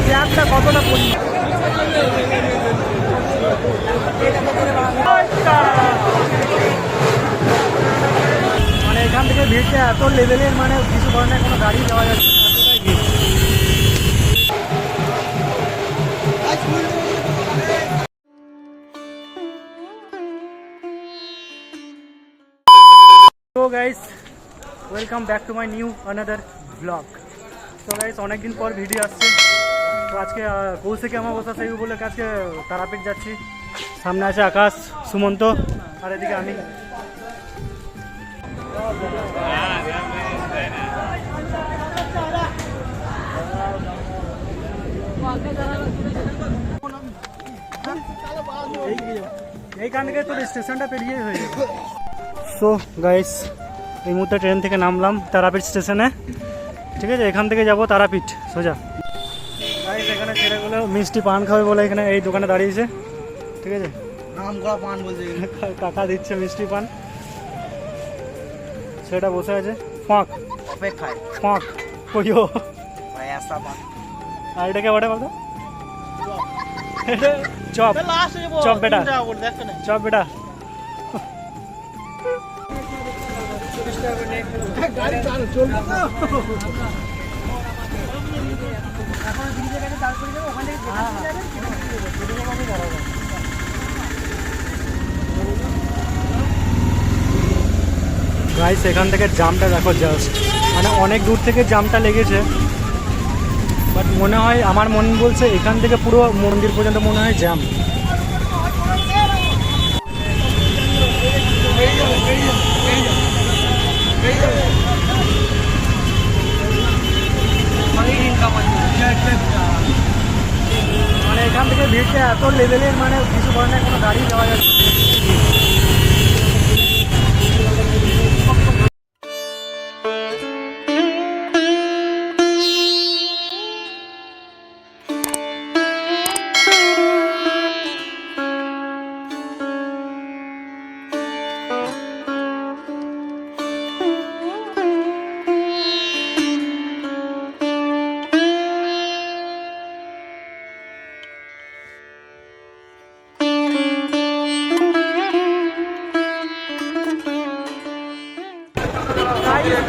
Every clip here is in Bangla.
জ্যামটা কতটা পরিমাণ। মানে এখান থেকে ভিড়টা এত লেভেলের, মানে কিছু ধরনের কোনো গাড়ি যাওয়া যাচ্ছে না, এতটাই ভিড়। তো guys, welcome back to my new another blog. তো গাইস, অনেকদিন পর ভিডিও আসছে। তো আজকে কৌশিকী অমাবস্যা, সেই বলে আজকে তারাপীঠ যাচ্ছি। সামনে আছে আকাশ, সুমন্ত, আর এদিকে আমি। এইখান থেকে তোর স্টেশনটা পেরিয়ে হয়ে যাবে। সো গাইস, এই মুহূর্তে ট্রেন থেকে নামলাম তারাপীঠ স্টেশনে। ঠিক আছে, এখান থেকে যাব তারাপীঠ সোজা। গাইস, এখানে ছেলেগুলো মিষ্টি পান খাবে বলে এখানে এই দোকানে দাঁড়িয়েছে। ঠিক আছে, নাম করা পান বলছে, কাকা দিচ্ছে মিষ্টি পান। সেটা বসে আছে ফাঁক অপেক্ষায় ফাঁক কইও। ভাই আসা পান। আর এটাকে বটে বলতো চপ। চপ বেটা, চপ বেটা। গাড়ি চালু চলবে তো। গাইস, এখান থেকে জামটা দেখো জাস্ট, মানে অনেক দূর থেকে জামটা লেগেছে। বাট মনে হয়, আমার মন বলছে এখান থেকে পুরো মন্দির পর্যন্ত মনে হয় জ্যাম। মানে এখান থেকে ভিড়টা এত লেভেলের, মানে কিছু ধরনের কোনো গাড়ি যাওয়া যাচ্ছে না।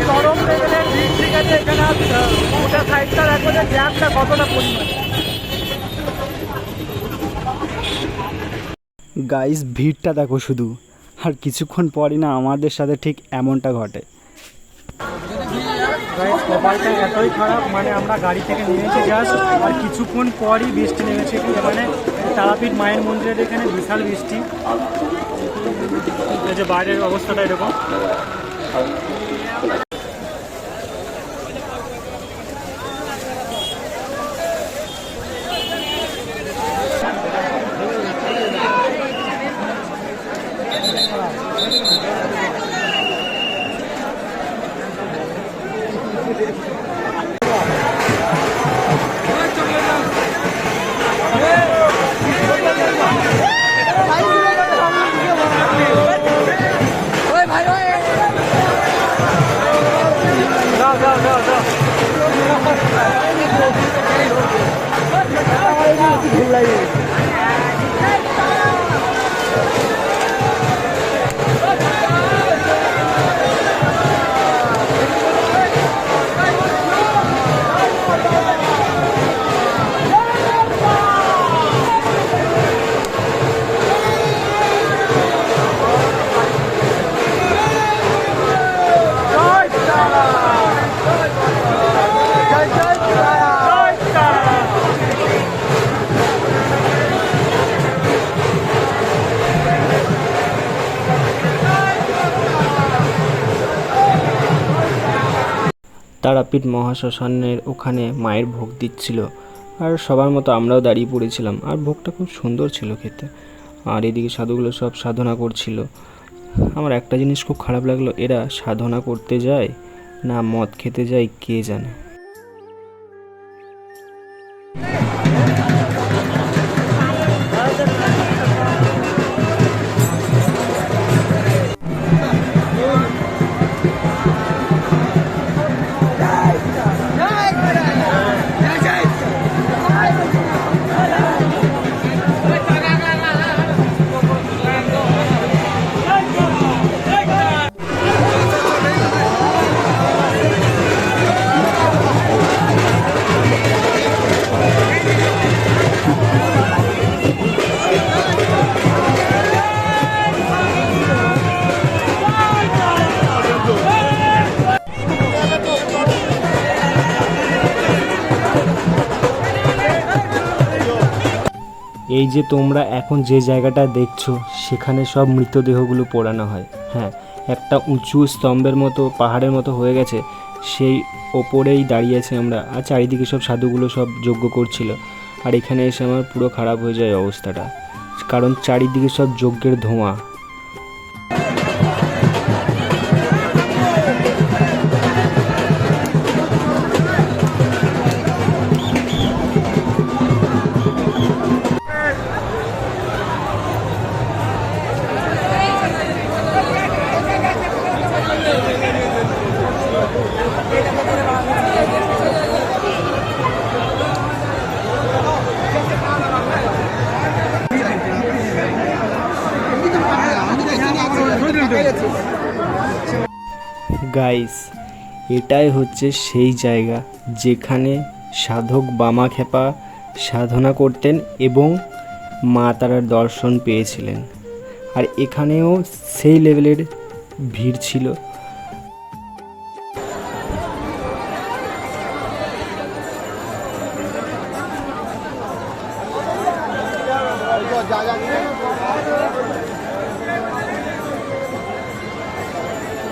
চরম লেভেলের ভিড়। ঠিক আছে, এখানে ওটা সাইডটা দেখো যে জ্যামটা কতটা পরিমাণ। গাইস, ভিড়টা দেখো শুধু, আর কিছুক্ষণ পরই না আমাদের সাথে ঠিক এমনটা ঘটে। গাইস, কপালটা এতই খারাপ, মানে আমরা গাড়ি থেকে নেমেছি জাস্ট, আর কিছুক্ষণ পরই বৃষ্টি নেমেছে। মানে তারাপীঠ মায়ের মন্দিরের এখানে বিশাল বৃষ্টি। এই যে বাইরের অবস্থাটা এরকম। তারাপীঠ মহাশ্মশানের ওখানে মায়ের ভোগ দিচ্ছিল, আর সবার মতো আমরাও দাঁড়িয়ে পড়েছিলাম। আর ভোগটা খুব সুন্দর ছিল খেতে। আর এদিকে সাধুগুলো সব সাধনা করছিল। আমার একটা জিনিস খুব খারাপ লাগলো, এরা সাধনা করতে যায় না মদ খেতে যায় কে জানে। এই যে তোমরা এখন যে জায়গাটা দেখছো সেখানে সব মৃতদেহগুলো পোড়ানো হয়। হ্যাঁ, একটা উঁচু স্তম্ভের মতো পাহাড়ের মতো হয়ে গেছে, সেই ওপরেই দাঁড়িয়েছে আমরা, আর চারিদিকে সব সাধুগুলো সব যজ্ঞ করছিল। আর এখানে এসে আমার পুরো খারাপ হয়ে যায় অবস্থাটা, কারণ চারিদিকে সব যজ্ঞের ধোঁয়া। গাইস, এটাই হচ্ছে সেই জায়গা যেখানে সাধক বামাখ্যাপা সাধনা করতেন এবং মা তারার দর্শন পেয়েছিলেন। আর এখানেও সেই লেভেলের ভিড় ছিল।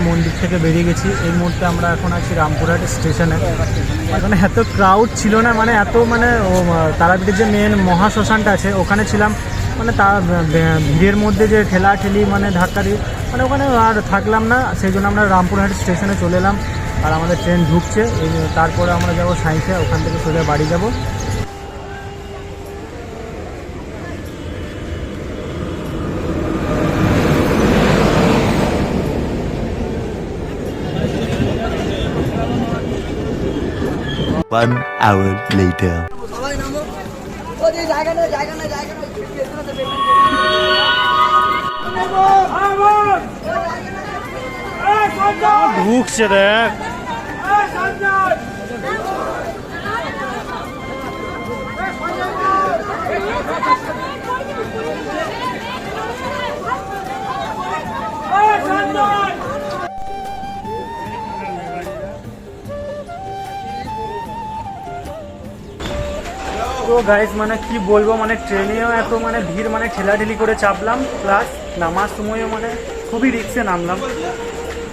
মন্দির থেকে বেরিয়ে গেছি, এই মুহূর্তে আমরা এখন আছি রামপুরহাট স্টেশনে। এখানে এত ক্রাউড ছিল না, মানে এত মানে তারাপীঠের যে মেন মহাশ্মশানটা আছে ওখানে ছিলাম, মানে ভিড়ের মধ্যে যে ঠেলাঠেলি মানে ধাক্কা দিয়ে মানে ওখানে আর থাকলাম না, সেই জন্য আমরা রামপুরহাট স্টেশনে চলে এলাম। আর আমাদের ট্রেন ঢুকছে, তারপরে আমরা যাবো সাঁইথিয়া, ওখান থেকে সোজা বাড়ি যাব। One hour later. ঢুকছে দেখ। তো গাইস মানে কি বলবো, মানে ট্রেনেও এত মানে ভিড়, মানে ঠেলাঠেলি করে চাপলাম, প্লাস নামার সময়ও মানে খুবই রিক্সে নামলাম।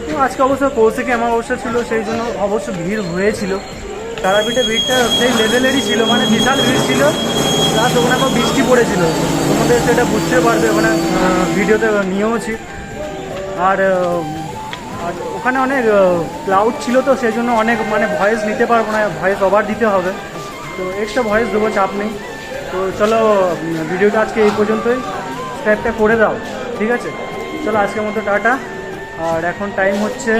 তো আজকে অবশ্য কৌশিকে অমাবস্যা ছিল, সেই জন্য অবশ্য ভিড় হয়েছিল। তারাপীঠে ভিড়টা সেই লেভেলেরই ছিল, মানে বিশাল ভিড় ছিল, প্লাস ওখানে আবার বৃষ্টি পড়েছিল, তোমাদের সেটা বুঝতে পারবে, ওখানে ভিডিওতে নিয়েওছি। আর ওখানে অনেক ক্লাউড ছিল, তো সেই জন্য অনেক মানে ভয়েস নিতে পারবো না, ভয়েস ওভার দিতে হবে, তো এক্সট্রা ভয়েস দেবো, চাপ নেই। তো চলো ভিডিওটা আজকে এই পর্যন্তই, সাবস্ক্রাইবটা করে দাও, ঠিক আছে? চলো আজকের মতো টাটা। আর এখন টাইম হচ্ছে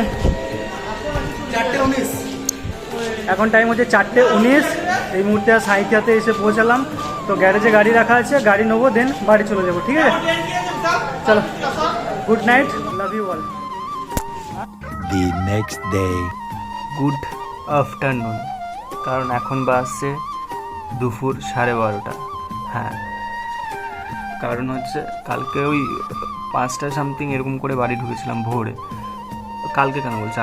4:19, এখন টাইম হচ্ছে 4:19। এই মুহূর্তে সাঁইথিয়াতে এসে পৌঁছালাম, তো গ্যারেজে গাড়ি রাখা আছে, গাড়ি নেবো, দেন বাড়ি চলে যাবো, ঠিক আছে? চলো, good night, love you all. The next day. Good afternoon, কারণ এখন বাজছে দুপুর 12:30। হ্যাঁ, কারণ হচ্ছে কালকে ওই 5টা সামথিং এরকম করে বাড়ি ঢুকেছিলাম ভোরে। কালকে কেন বলছে,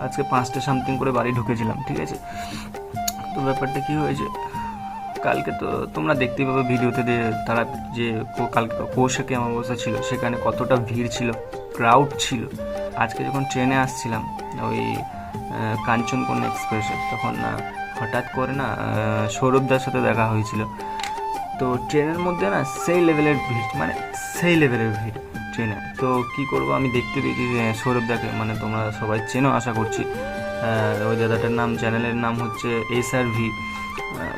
আজকে 5টা সামথিং করে বাড়ি ঢুকেছিলাম, ঠিক আছে? তো ব্যাপারটা কী হয়েছে, কালকে তো তোমরা দেখতেই পাবে ভিডিওতে, তারা যে কালকে কৌশিকে অমাবস্যা ছিল, সেখানে কতটা ভিড় ছিল, ক্রাউড ছিল। আজকে যখন ট্রেনে আসছিলাম ওই কাঞ্চনকন্যা এক্সপ্রেসে, তখন হঠাৎ করে না সৌরভদার সাথে দেখা হয়েছিল। তো ট্রেনের মধ্যে না সেই লেভেলের ভিড়, মানে সেই লেভেলের ভিড় ট্রেনে। তো কি করব, আমি দেখতে পেয়েছি সৌরভদাকে, মানে তোমরা সবাই চেনো আশা করছি, ওই দাদাটার নাম, চ্যানেলের নাম হচ্ছে SRV,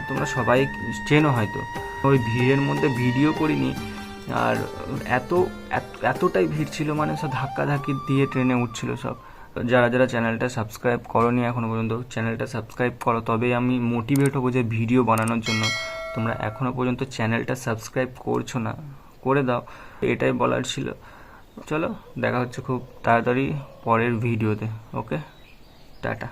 তোমরা সবাই চেনো হয়তো। ওই ভিড়ের মধ্যে ভিডিও করিনি, আর এতটাই ভিড় ছিল, মানে সব ধাক্কাধাক্কি দিয়ে ট্রেনে উঠছিল সব। যারা যারা চ্যানেলটা সাবস্ক্রাইব করোনি এখনও পর্যন্ত, চ্যানেলটা সাবস্ক্রাইব করো, তবেই আমি মোটিভেট হবো যে ভিডিও বানানোর জন্য। তোমরা এখনও পর্যন্ত চ্যানেলটা সাবস্ক্রাইব করছো না, করে দাও, এটাই বলার ছিল। চলো দেখা হচ্ছে খুব তাড়াতাড়ি পরের ভিডিওতে, ওকে, টাটা।